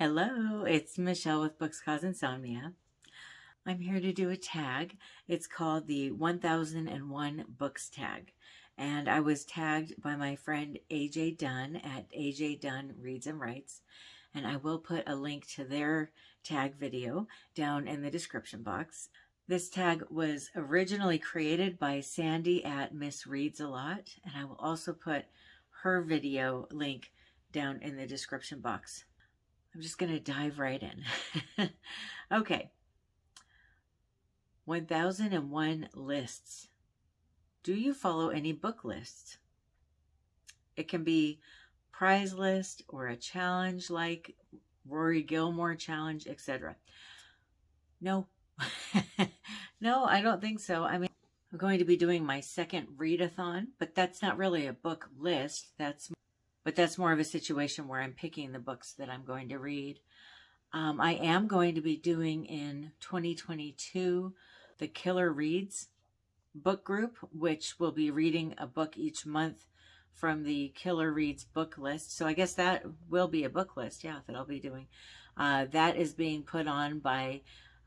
Hello, it's Michelle with Books Cause Insomnia. I'm here to do a tag. It's called the 1001 Books tag. And I was tagged by my friend AJ Dunn at AJ Dunn Reads and Writes. And I will put a link to their tag video down in the description box. This tag was originally created by Sandy at MsReads A. And I will also put her video link down in the description box. I'm just going to dive right in. Okay. 1001 lists. Do you follow any book lists? It can be prize list or a challenge like Rory Gilmore challenge, etc. No. No, I don't think so. I mean, I'm going to be doing my second readathon, but that's not really a book list. But that's more of a situation where I'm picking the books that I'm going to read. I am going to be doing in 2022 the Killer Reads book group, which will be reading a book each month from the Killer Reads book list. So I guess that will be a book list, yeah, that I'll be doing. That is being put on by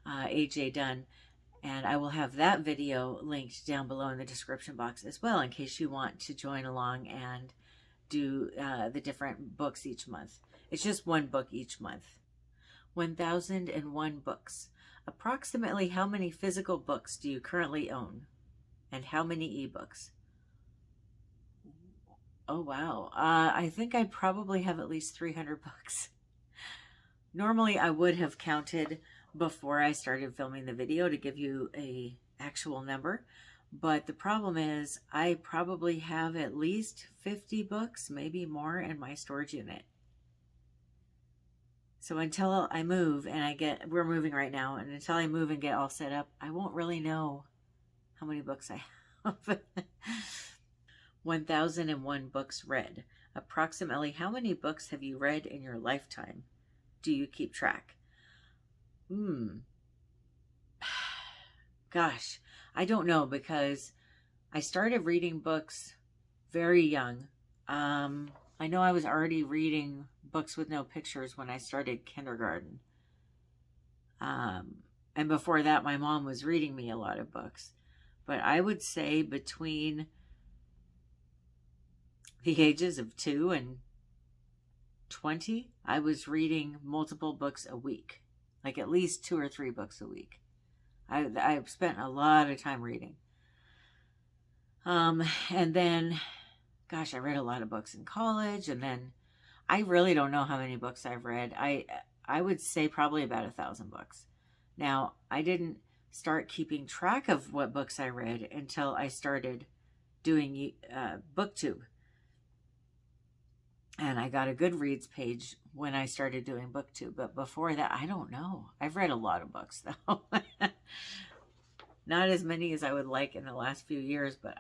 AJ Dunn, and I will have that video linked down below in the description box as well in case you want to join along and do the different books each month. It's just one book each month. 1001 books. Approximately how many physical books do you currently own? And how many ebooks? Oh, wow. I think I probably have at least 300 books. Normally, I would have counted before I started filming the video to give you a actual number. But the problem is I probably have at least 50 books, maybe more, in my storage unit. So until I move and we're moving right now, and until I move and get all set up, I won't really know how many books I have. 1001 books read. Approximately how many books have you read in your lifetime? Do you keep track? Gosh, I don't know, because I started reading books very young. I know I was already reading books with no pictures when I started kindergarten. And before that, my mom was reading me a lot of books. But I would say between the ages of 2 and 20, I was reading multiple books a week. Like at least 2 or 3 books a week. I've spent a lot of time reading. And then, gosh, I read a lot of books in college, and then I really don't know how many books I've read. I would say probably about 1,000 books. Now, I didn't start keeping track of what books I read until I started doing BookTube. And I got a Goodreads page when I started doing BookTube. But before that, I don't know. I've read a lot of books, though. Not as many as I would like in the last few years, but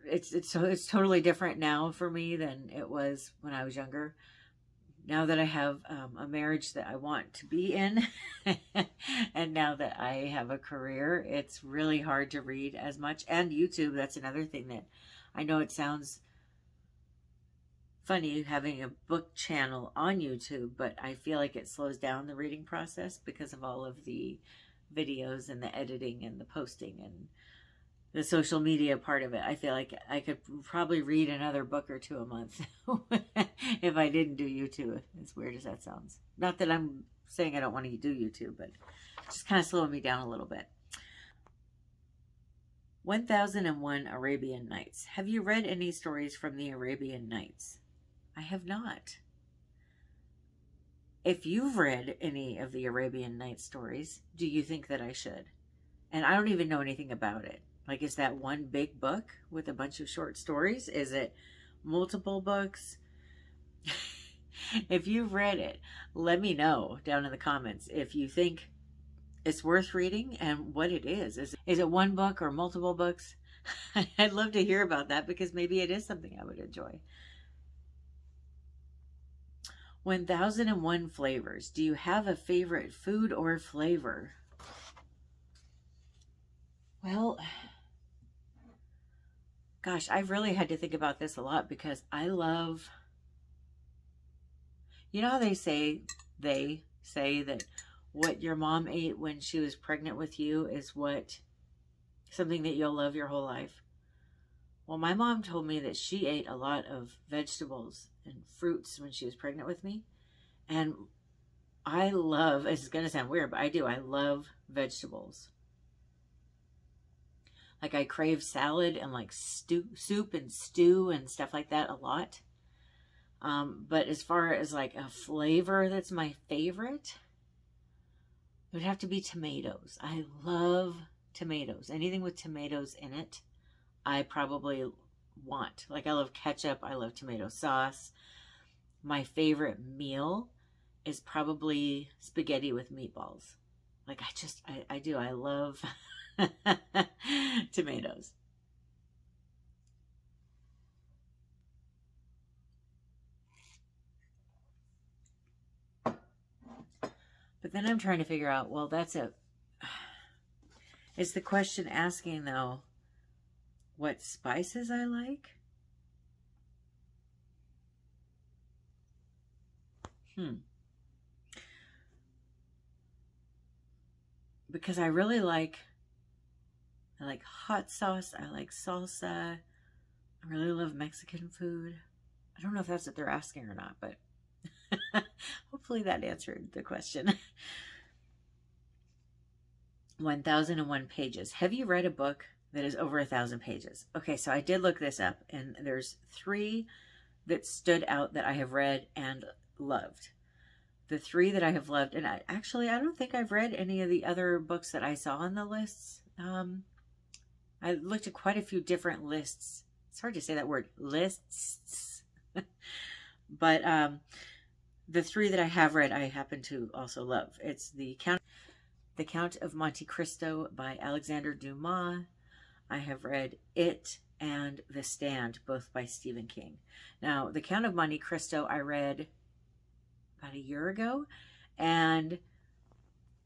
it's totally different now for me than it was when I was younger. Now that I have a marriage that I want to be in, and now that I have a career, it's really hard to read as much. And YouTube, that's another thing that I know it sounds funny having a book channel on YouTube, but I feel like it slows down the reading process because of all of the videos and the editing and the posting and the social media part of it. I feel like I could probably read another book or 2 a month if I didn't do YouTube, as weird as that sounds. Not that I'm saying I don't want to do YouTube, but just kind of slowing me down a little bit. 1001 Arabian Nights. Have you read any stories from the Arabian Nights? I have not. If you've read any of the Arabian Nights stories, do you think that I should? And I don't even know anything about it. Like, is that one big book with a bunch of short stories? Is it multiple books? If you've read it, let me know down in the comments if you think it's worth reading and what it is. Is it one book or multiple books? I'd love to hear about that, because maybe it is something I would enjoy. 1001 flavors. Do you have a favorite food or flavor? Well, gosh, I've really had to think about this a lot, because I love You know how they say that what your mom ate when she was pregnant with you is something that you'll love your whole life. Well, my mom told me that she ate a lot of vegetables and fruits when she was pregnant with me. And it's going to sound weird, but I love vegetables. Like I crave salad and like soup and stew and stuff like that a lot. But as far as like a flavor that's my favorite, it would have to be tomatoes. I love tomatoes. Anything with tomatoes in it, I probably want. Like I love ketchup. I love tomato sauce. My favorite meal is probably spaghetti with meatballs. Like I do. I love tomatoes. But then I'm trying to figure out, well, is the question asking though, what spices I like? Because I like hot sauce. I like salsa. I really love Mexican food. I don't know if that's what they're asking or not, but hopefully that answered the question. 1001 pages. Have you read a book that is over 1,000 pages? Okay, so I did look this up, and there's 3 that stood out that I have read and loved. The 3 that I have loved, and I don't think I've read any of the other books that I saw on the lists. I looked at quite a few different lists. It's hard to say that word, lists. But the 3 that I have read, I happen to also love. It's The Count of Monte Cristo by Alexander Dumas. I have read It and The Stand, both by Stephen King. Now, The Count of Monte Cristo I read about a year ago, and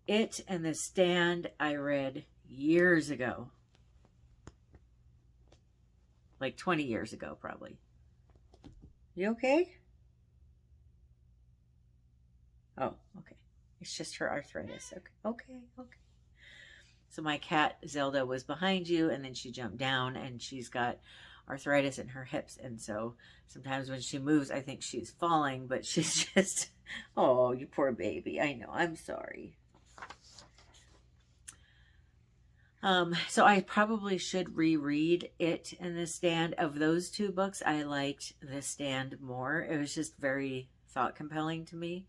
It and The Stand I read years ago. Like 20 years ago, probably. You okay? Oh, okay. It's just her arthritis. Okay. So my cat, Zelda, was behind you, and then she jumped down, and she's got arthritis in her hips. And so sometimes when she moves, I think she's falling, but she's just, oh, you poor baby. I know. I'm sorry. So I probably should reread It and The Stand. Of those 2 books, I liked The Stand more. It was just very thought compelling to me.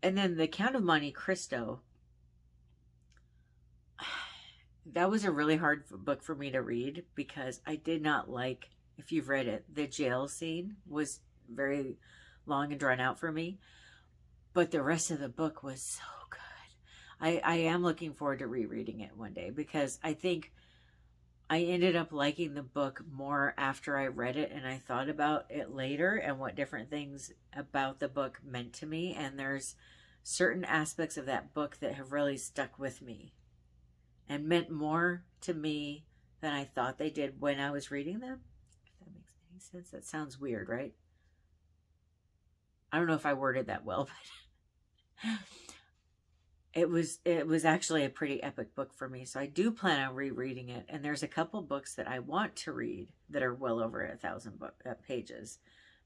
And then The Count of Monte Cristo, that was a really hard book for me to read because I did not like, if you've read it, the jail scene was very long and drawn out for me. But the rest of the book was so good. I am looking forward to rereading it one day because I think I ended up liking the book more after I read it and I thought about it later and what different things about the book meant to me. And there's certain aspects of that book that have really stuck with me and meant more to me than I thought they did when I was reading them. If that makes any sense. That sounds weird, right? I don't know if I worded that well, but it was actually a pretty epic book for me. So I do plan on rereading it. And there's a couple books that I want to read that are well over 1,000 pages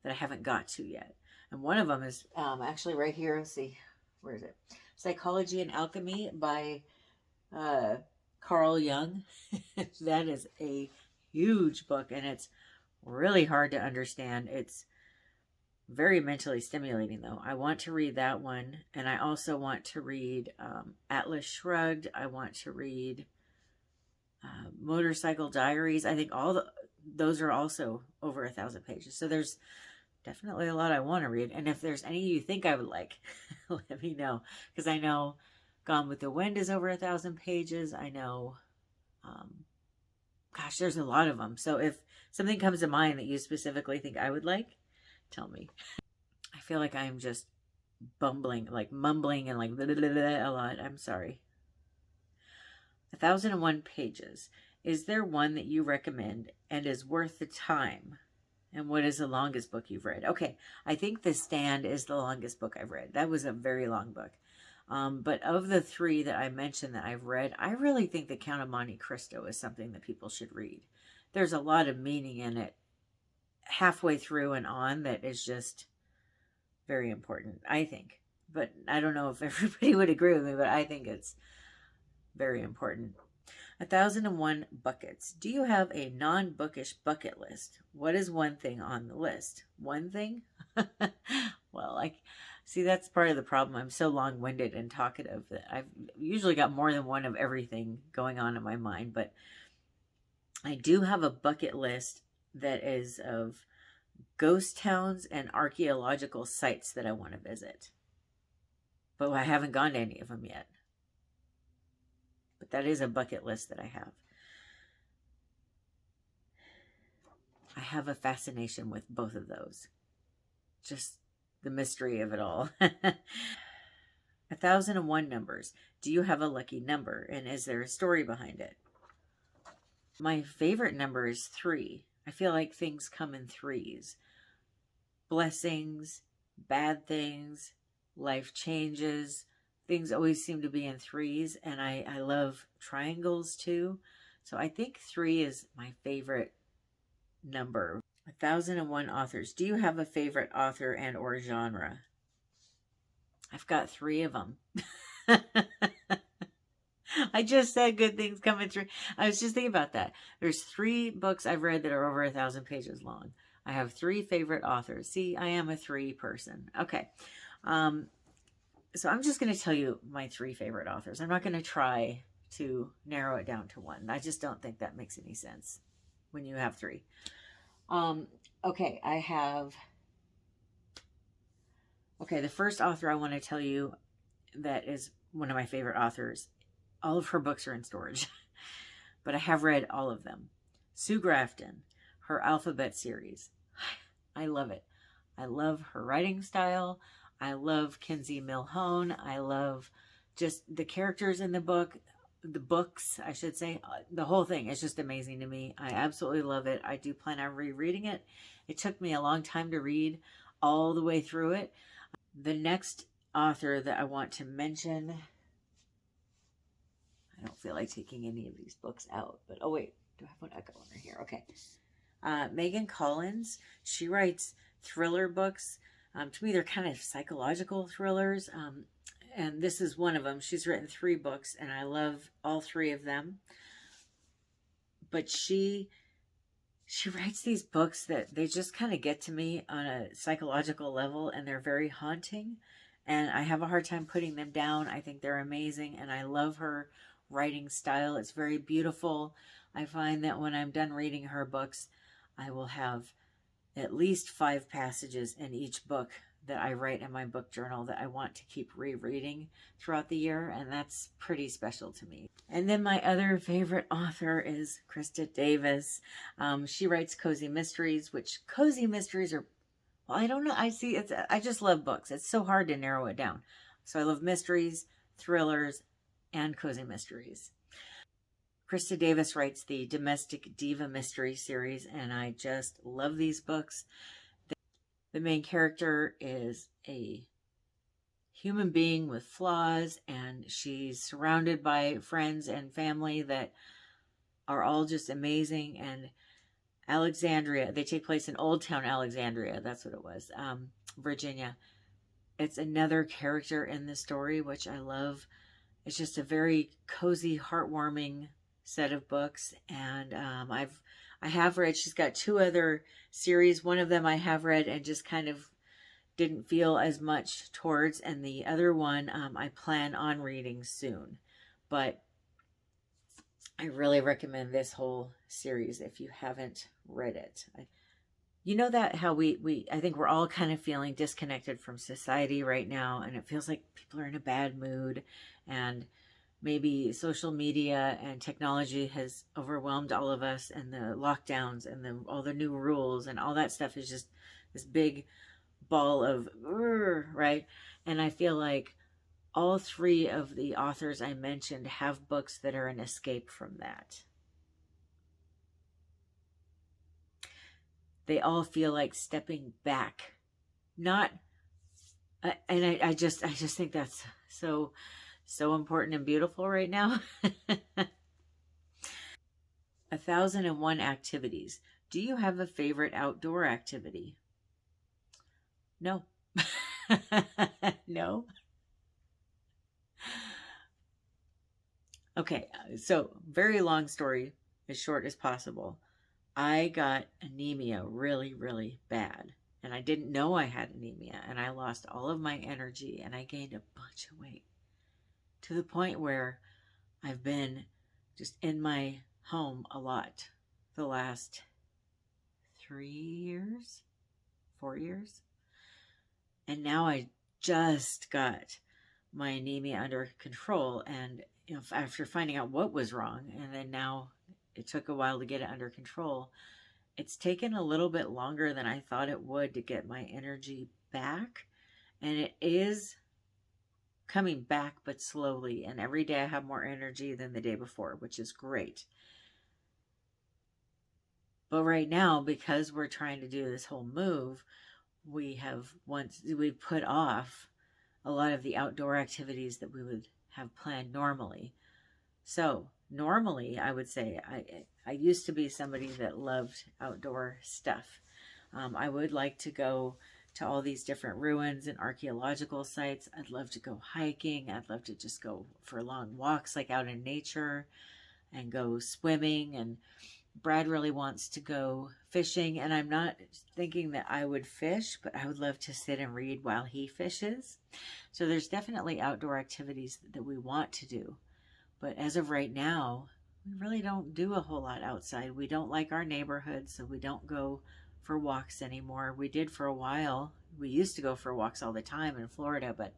that I haven't got to yet. And one of them is actually right here. Let's see, where is it? Psychology and Alchemy by Carl Jung. That is a huge book, and it's really hard to understand. It's very mentally stimulating, though. I want to read that one, and I also want to read Atlas Shrugged. I want to read Motorcycle Diaries. I think those are also over 1,000 pages. So there's definitely a lot I want to read. And if there's any you think I would like, let me know, because I know Gone with the Wind is over 1,000 pages. I know, gosh, there's a lot of them. So if something comes to mind that you specifically think I would like, tell me. I feel like I'm just mumbling and like blah, blah, blah, blah, a lot. I'm sorry. 1,001 pages. Is there one that you recommend and is worth the time? And what is the longest book you've read? Okay, I think The Stand is the longest book I've read. That was a very long book. But of the three that I mentioned that I've read, I really think The Count of Monte Cristo is something that people should read. There's a lot of meaning in it halfway through and on that is just very important, I think. But I don't know if everybody would agree with me, but I think it's very important. 1001 Buckets. Do you have a non-bookish bucket list? What is one thing on the list? One thing? Well, see, that's part of the problem. I'm so long-winded and talkative that I've usually got more than one of everything going on in my mind. But I do have a bucket list that is of ghost towns and archaeological sites that I want to visit. But I haven't gone to any of them yet. But that is a bucket list that I have. I have a fascination with both of those. Just the mystery of it all. 1001 numbers. Do you have a lucky number? And is there a story behind it? My favorite number is 3. I feel like things come in threes. Blessings, bad things, life changes. Things always seem to be in threes. And I love triangles too. So I think 3 is my favorite number. 1001 authors. Do you have a favorite author and or genre? I've got 3 of them. I just said good things coming through. I was just thinking about that. There's 3 books I've read that are over 1,000 pages long. I have 3 favorite authors. See, I am a 3 person. Okay. So I'm just going to tell you my 3 favorite authors. I'm not going to try to narrow it down to one. I just don't think that makes any sense when you have 3. Okay, the first author I want to tell you that is one of my favorite authors. All of her books are in storage, but I have read all of them. Sue Grafton, her Alphabet series. I love it. I love her writing style. I love Kinsey Milhone. I love just the characters in the books, I should say. The whole thing is just amazing to me. I absolutely love it. I do plan on rereading it. It took me a long time to read all the way through it. The next author that I want to mention, I don't feel like taking any of these books out, but oh wait, do I have an echo under here? Okay. Megan Collins, she writes thriller books. To me, they're kind of psychological thrillers. And this is one of them. She's written 3 books, and I love all 3 of them. But she writes these books that they just kind of get to me on a psychological level, and they're very haunting. And I have a hard time putting them down. I think they're amazing, and I love her writing style. It's very beautiful. I find that when I'm done reading her books, I will have at least 5 passages in each book that I write in my book journal that I want to keep rereading throughout the year, and that's pretty special to me. And then my other favorite author is Krista Davis. She writes cozy mysteries, which cozy mysteries are, well, I don't know. I just love books. It's so hard to narrow it down. So I love mysteries, thrillers, and cozy mysteries. Krista Davis writes the Domestic Diva Mystery series, and I just love these books. The main character is a human being with flaws, and she's surrounded by friends and family that are all just amazing. And Alexandria, they take place in Old Town Alexandria. That's what it was. Virginia. It's another character in the story, which I love. It's just a very cozy, heartwarming set of books. And I have read, she's got 2 other series. One of them I have read and just kind of didn't feel as much towards. And the other one I plan on reading soon. But I really recommend this whole series if you haven't read it. You know that how I think we're all kind of feeling disconnected from society right now. And it feels like people are in a bad mood. And maybe social media and technology has overwhelmed all of us, and the lockdowns and all the new rules and all that stuff is just this big ball of, right? And I feel like all 3 of the authors I mentioned have books that are an escape from that. they all feel like stepping back. Not, and I just think that's so important and beautiful right now. 1001 activities. Do you have a favorite outdoor activity? No. No. Okay, so very long story, as short as possible. I got anemia really, really bad. And I didn't know I had anemia. And I lost all of my energy and I gained a bunch of weight to the point where I've been just in my home a lot the last 3 years, 4 years. And now I just got my anemia under control. And after finding out what was wrong, and then now it took a while to get it under control, it's taken a little bit longer than I thought it would to get my energy back. And it is coming back, but slowly. And every day I have more energy than the day before, which is great. But right now, because we're trying to do this whole move, we've put off a lot of the outdoor activities that we would have planned normally. So normally, I would say I used to be somebody that loved outdoor stuff. I would like to go to all these different ruins and archaeological sites. I'd love to go hiking. I'd love to just go for long walks, like out in nature, and go swimming. And Brad really wants to go fishing, and I'm not thinking that I would fish, but I would love to sit and read while he fishes. So there's definitely outdoor activities that we want to do. But as of right now, we really don't do a whole lot outside. We don't like our neighborhood, so we don't go for walks anymore. We did for a while. We used to go for walks all the time in Florida, but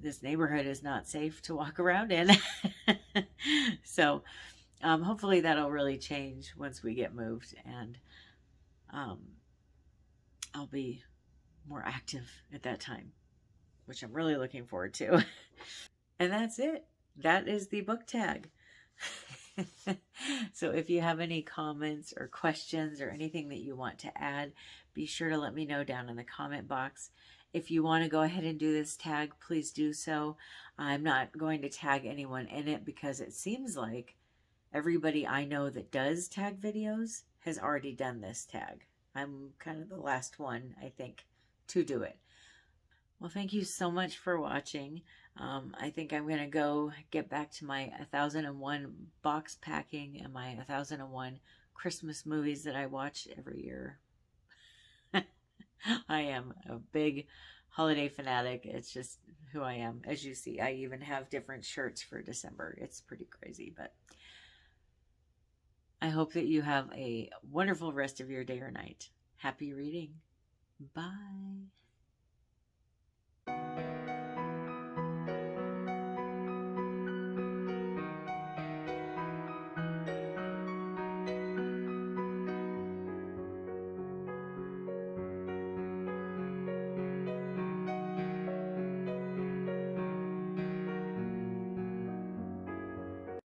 this neighborhood is not safe to walk around in. So hopefully that'll really change once we get moved, and I'll be more active at that time, which I'm really looking forward to. And that's it. That is the book tag. So if you have any comments or questions or anything that you want to add, be sure to let me know down in the comment box. If you want to go ahead and do this tag, please do so. I'm not going to tag anyone in it because it seems like everybody I know that does tag videos has already done this tag. I'm kind of the last one, I think, to do it. Well, thank you so much for watching. I think I'm going to go get back to my 1001 box packing and my 1001 Christmas movies that I watch every year. I am a big holiday fanatic. It's just who I am. As you see, I even have different shirts for December. It's pretty crazy, but I hope that you have a wonderful rest of your day or night. Happy reading. Bye.